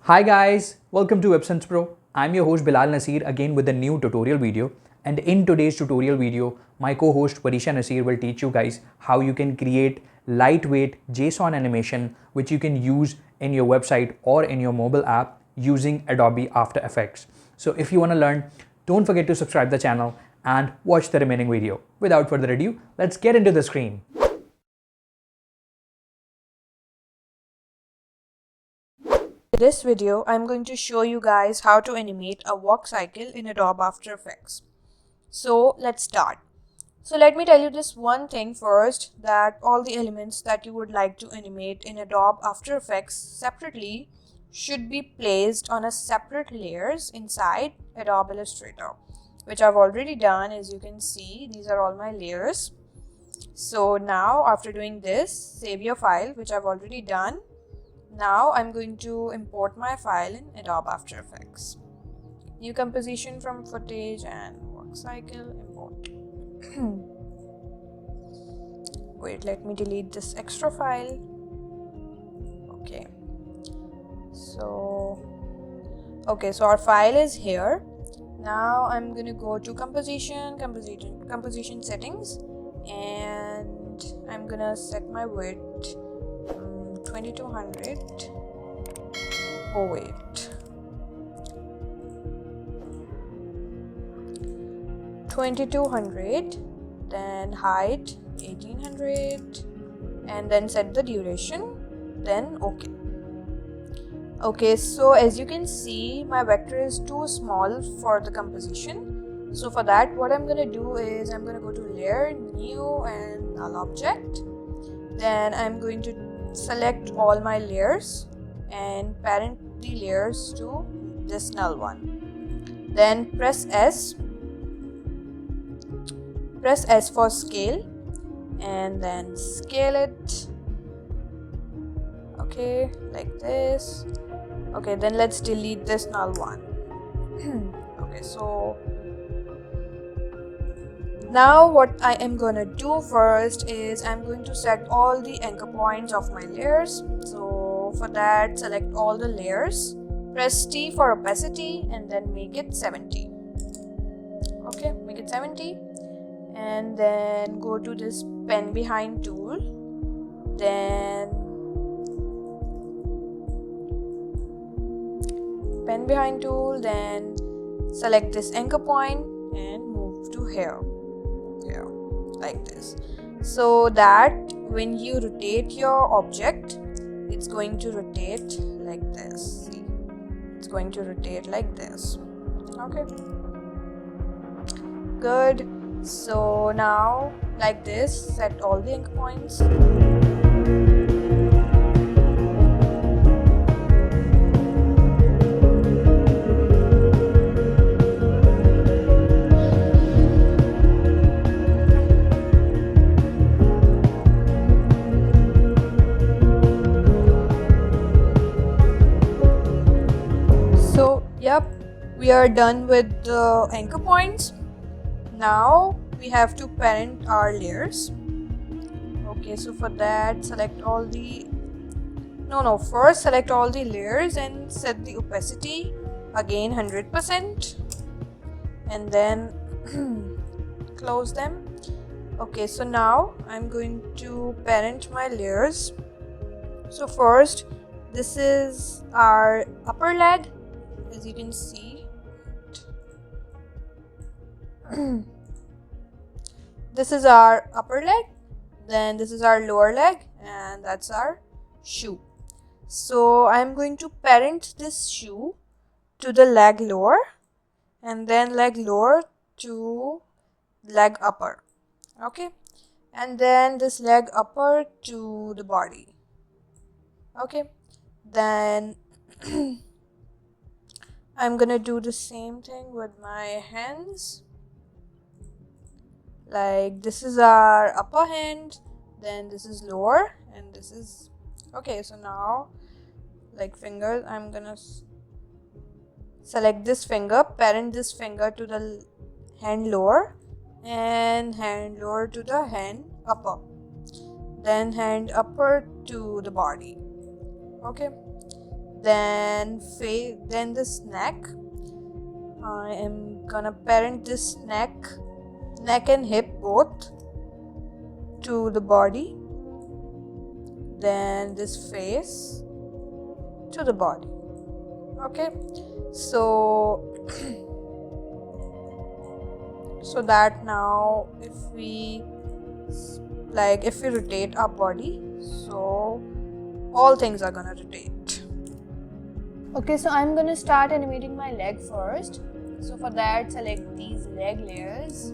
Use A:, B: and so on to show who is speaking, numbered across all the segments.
A: Hi guys, welcome to Epsons Pro. I'm your host Bilal Nasir again with a new tutorial video, and in today's tutorial video my co-host Parisha Nasir will teach you guys how you can create lightweight JSON animation which you can use in your website or in your mobile app using Adobe After Effects. So if you want to learn, don't forget to subscribe the channel and watch the remaining video. Without further ado, let's get into the screen.
B: In this video, I'm going to show you guys how to animate a walk cycle in Adobe After Effects. So let's start. So let me tell you this one thing first, that all the elements that you would like to animate in Adobe After Effects separately should be placed on a separate layers inside Adobe Illustrator, which I've already done. As you can see, these are all my layers. So now after doing this, save your file, which I've already done. Now I'm going to import my file in Adobe After Effects. New composition from footage and work cycle, import. Wait, let me delete this extra file. Okay. So our file is here. Now I'm going to go to composition settings, and I'm going to set my width 2200. Oh wait, 2200, then height 1800, and then set the duration, then okay. So as you can see, my vector is too small for the composition. So for that, what I'm going to do is I'm going to go to layer, new, and null object. Then I'm going to select all my layers and parent the layers to this null one. Then press S for scale, and then scale it. Okay, like this. Okay, then let's delete this null one. Okay, so now what I am gonna do first is I'm going to set all the anchor points of my layers. So for that, select all the layers, press T for opacity, and then make it 70. Okay, make it 70, and then go to this pen behind tool, then select this anchor point and move to here, like this, so that when you rotate your object, it's going to rotate like this. See, it's going to rotate like this. Okay, good. So now like this, set all the anchor points. Yep, we are done with the anchor points. Now we have to parent our layers. Okay, so for that, select all the first select all the layers and set the opacity again 100%, and then close them. Okay, so now I'm going to parent my layers. So first, this is our upper leg. As you can see, this is our upper leg, then this is our lower leg, and that's our shoe. So I'm going to parent this shoe to the leg lower, and then leg lower to leg upper. Okay, and then this leg upper to the body. Okay, then I'm gonna do the same thing with my hands. Like, this is our upper hand, then this is lower, and this is okay. So now, like fingers, I'm gonna select this finger, parent this finger to the hand lower, and hand lower to the hand upper, then hand upper to the body. Okay, then this neck. I am gonna parent this neck and hip both to the body, then this face to the body. Okay, so so that now if we rotate our body, so all things are gonna rotate. Okay, so I'm gonna start animating my leg first. So for that, select these leg layers,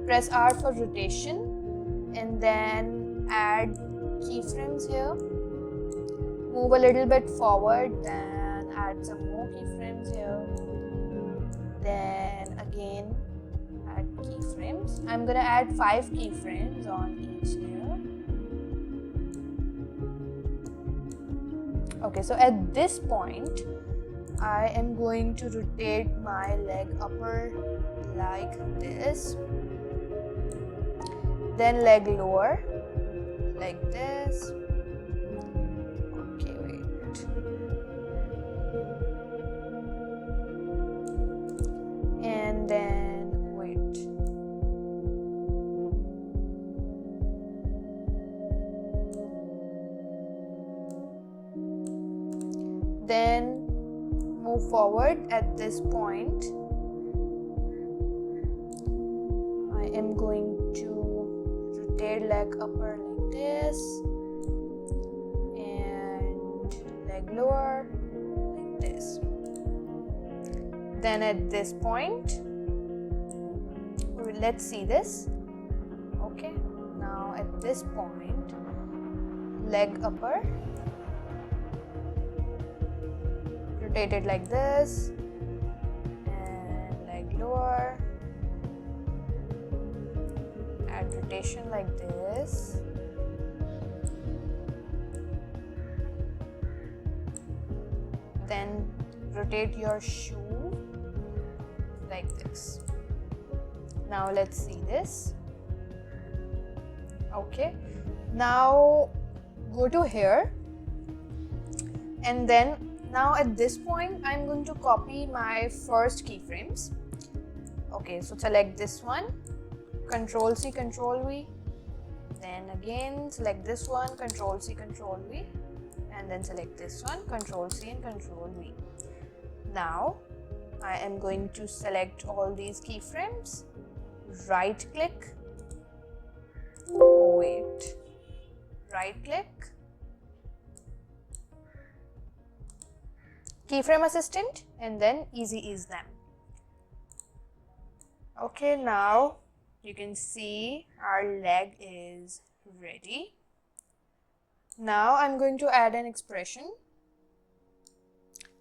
B: press R for rotation, and then add keyframes here. Move a little bit forward, then add some more keyframes here. Then again add keyframes. I'm gonna add 5 keyframes on each layer. Okay, so at this point I am going to rotate my leg upper like this, then leg lower like this. Okay, wait. And then wait. Then move forward at this point. I am going to rotate leg upper like this and leg lower like this. Then at this point, let's see this. Okay, now at this point, leg upper, rotate it like this, and leg lower, add rotation like this, then rotate your shoe like this. Now let's see this. Okay, now go to here, and then now at this point I'm going to copy my first keyframes. Okay, so select this one, Control C, Control V, then again select this one, Control C, Control V, and then select this one, Control C and Control V. Now I am going to select all these keyframes, right click, right click, keyframe assistant, and then easy ease them. Okay, now you can see our leg is ready. Now I'm going to add an expression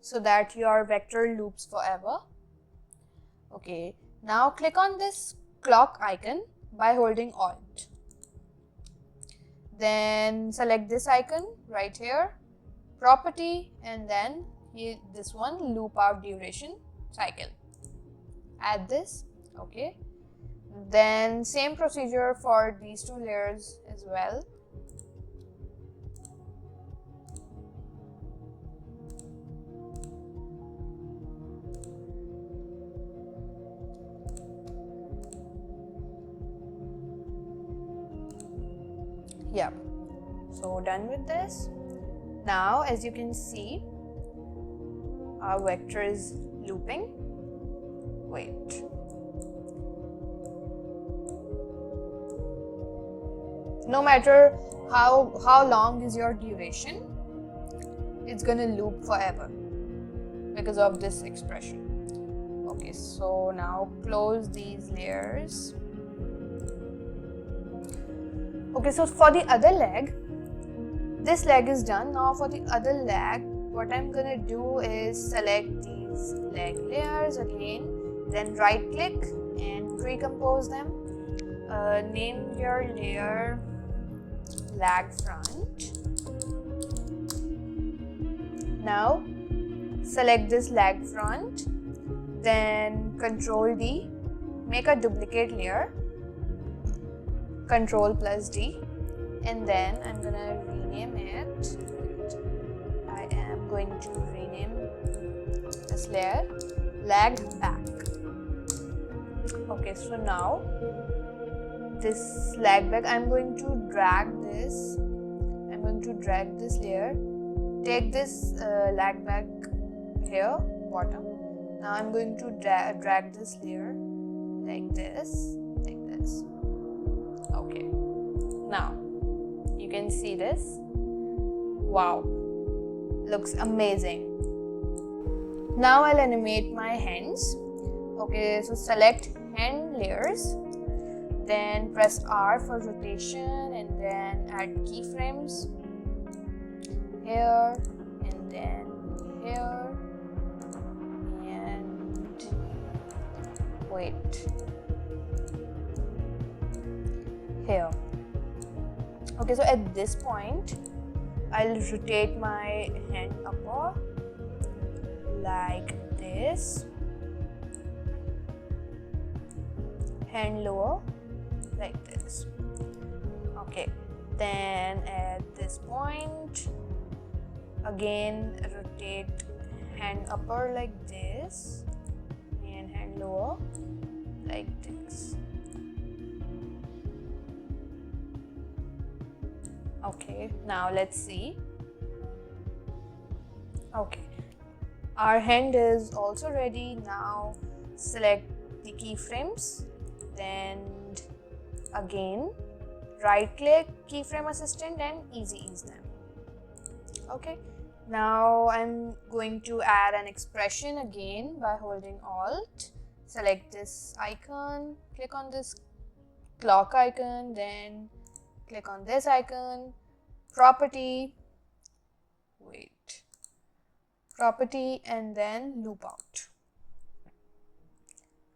B: so that your vector loops forever. Okay, now click on this clock icon by holding Alt. Then select this icon right here, property, and then this one, loop out duration cycle. Add this. Okay, then same procedure for these 2 layers as well. Yep, so done with this. Now as you can see, our vector is looping. Wait. No matter how long is your duration, it's gonna loop forever because of this expression. Okay, so now close these layers. Okay, so for the other leg, this leg is done. Now for the other leg, what I'm gonna do is select these leg layers again, then right click and recompose them. Name your layer leg front. Now select this leg front, then Control D, make a duplicate layer, Control plus D, and then I'm gonna rename it. I am going to rename this layer lag back. Okay, so now this lag back, I'm going to drag this layer, take this lag back here bottom. Now I'm going to drag this layer like this. Okay, now you can see this. Wow, looks amazing. Now I'll animate my hands. Okay, so select hand layers, then press R for rotation, and then add keyframes here and then here, and wait, here. Okay, so at this point I'll rotate my hand upper like this, hand lower like this. Okay, then at this point again rotate hand upper like this and hand lower like this. Okay, now let's see. Okay, our hand is also ready. Now select the keyframes, then again right click keyframe assistant and easy ease them. Okay, now I'm going to add an expression again by holding Alt. Select this icon, click on this clock icon, then click on this icon, property, and then loop out.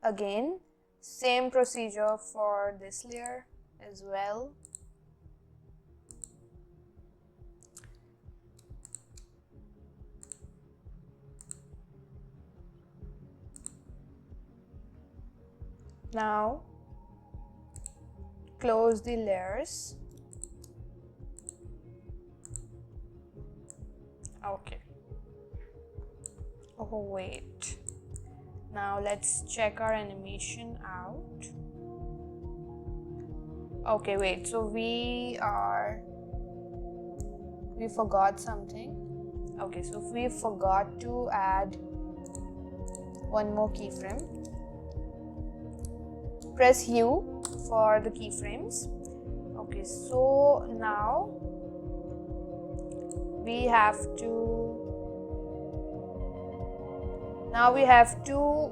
B: Again, same procedure for this layer as well. Now close the layers. Okay. Oh wait. Now let's check our animation out. Okay, wait. So we forgot something. Okay, so we forgot to add one more keyframe. Press U for the keyframes. Okay, so now we have to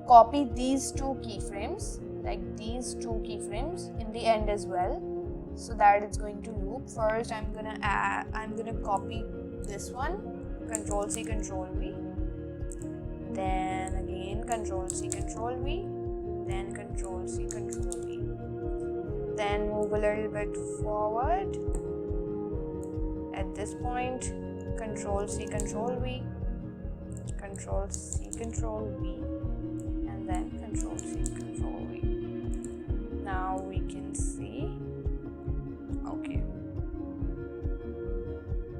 B: copy these two keyframes, like these two keyframes in the end as well, so that it's going to loop. First I'm gonna copy this one, Control C Control V, then again Control C Control V, then Control C Control V, then move a little bit forward. At this point, Control C Control V, Control C Control V, and then Control C Control V. Now we can see.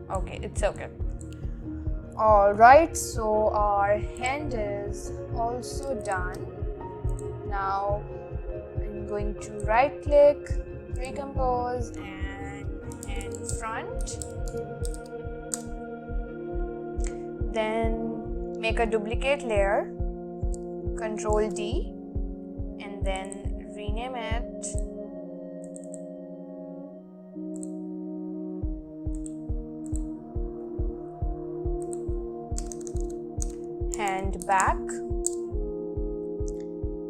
B: Okay, it's okay. Alright, so our hand is also done. Now I'm going to right click, recompose, and hand front. Then make a duplicate layer, Control D, and then rename it hand back.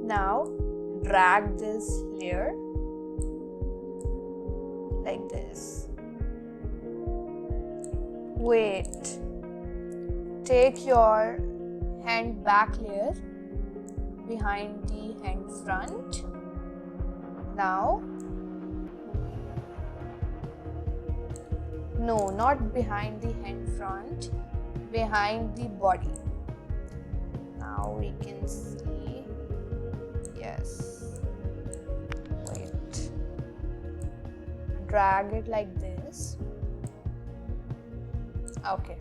B: Now drag this layer like this. Wait, take your hand back layer behind the hand front. Now, no, not behind the hand front, behind the body. Now we can see, yes, wait, drag it like this. Okay,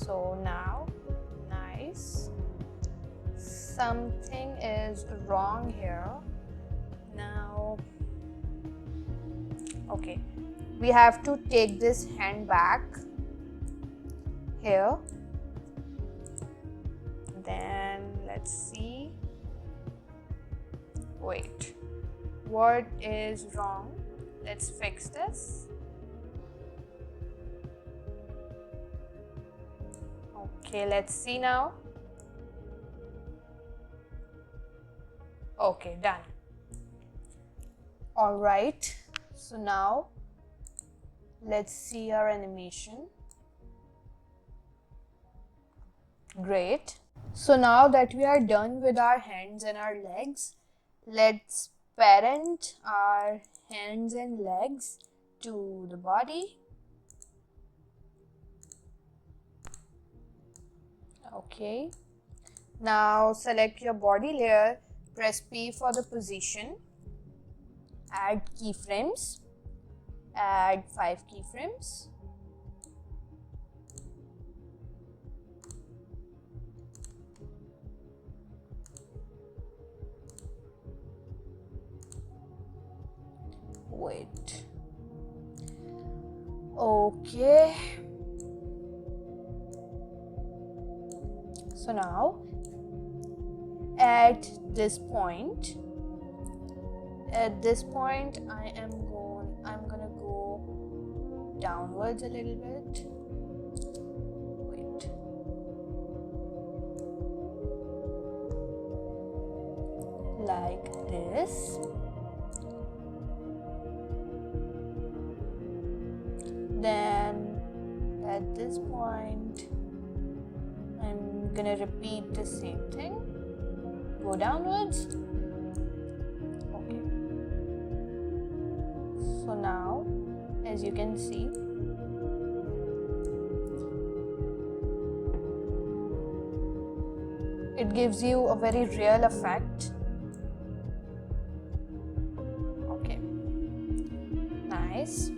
B: So now, nice. Something is wrong here. Now, okay, we have to take this hand back here. Then let's see. Wait, what is wrong? Let's fix this. Okay, let's see now. Okay, done. All right, so now let's see our animation. Great. So now that we are done with our hands and our legs, let's parent our hands and legs to the body. Okay. Now select your body layer, press P for the position, add keyframes, add 5 keyframes. Wait. Okay. So now at this point I'm gonna go downwards a little bit. Wait. Like this. Then at this point I'm gonna repeat the same thing. Go downwards. Okay. So now, as you can see, it gives you a very real effect. Okay. Nice.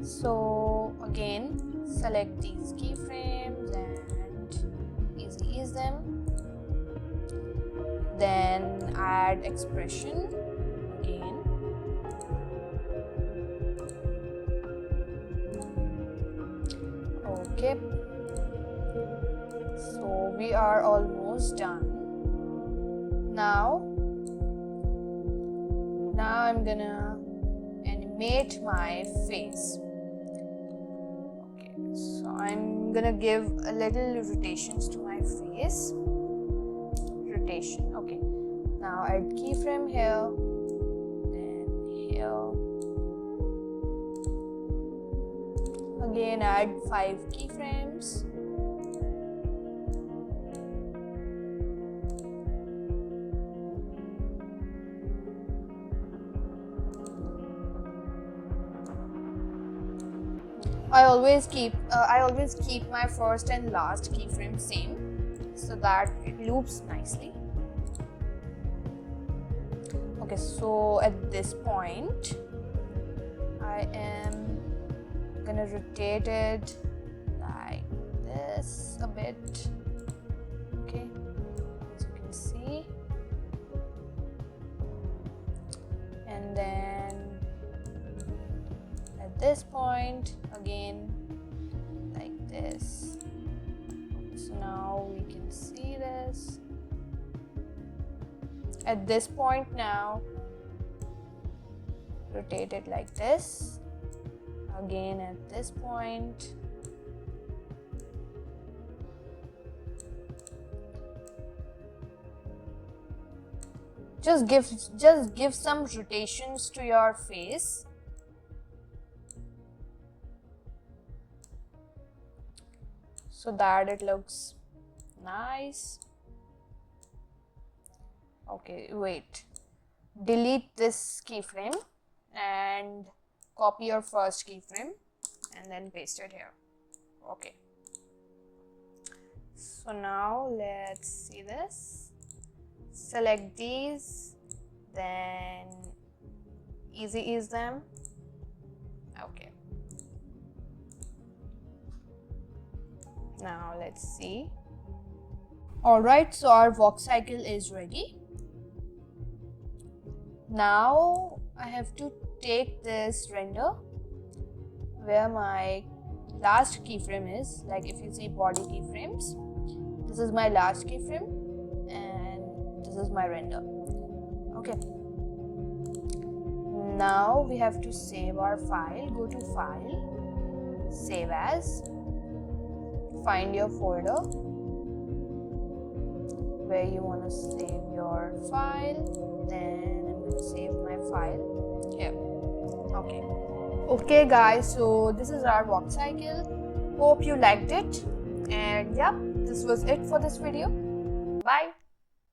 B: So again, select these keyframes and ease them. Then add expression again. Okay. So we are almost done. Now I'm gonna animate my face. So I'm gonna give a little rotations to my face. Rotation, okay. Now add keyframe here, then here. Again add 5 keyframes. I always keep my first and last keyframe same so that it loops nicely. Okay, so at this point I am gonna rotate it like this a bit. Okay, as you can see, and then at this point again like this. So now we can see this. At this point now, rotate it like this. Again at this point. Just give some rotations to your face. So that it looks nice. Okay, wait. Delete this keyframe and copy your first keyframe and then paste it here. Okay. So now let's see this. Select these, then ease them. Okay. Now let's see. Alright, so our walk cycle is ready. Now I have to take this render where my last keyframe is. Like if you see body keyframes, this is my last keyframe and this is my render. Okay. Now we have to save our file. Go to File, Save As, find your folder where you want to save your file. Then I'm going to save my file here. Okay guys, so this is our walk cycle. Hope you liked it, and yeah, this was it for this video. Bye.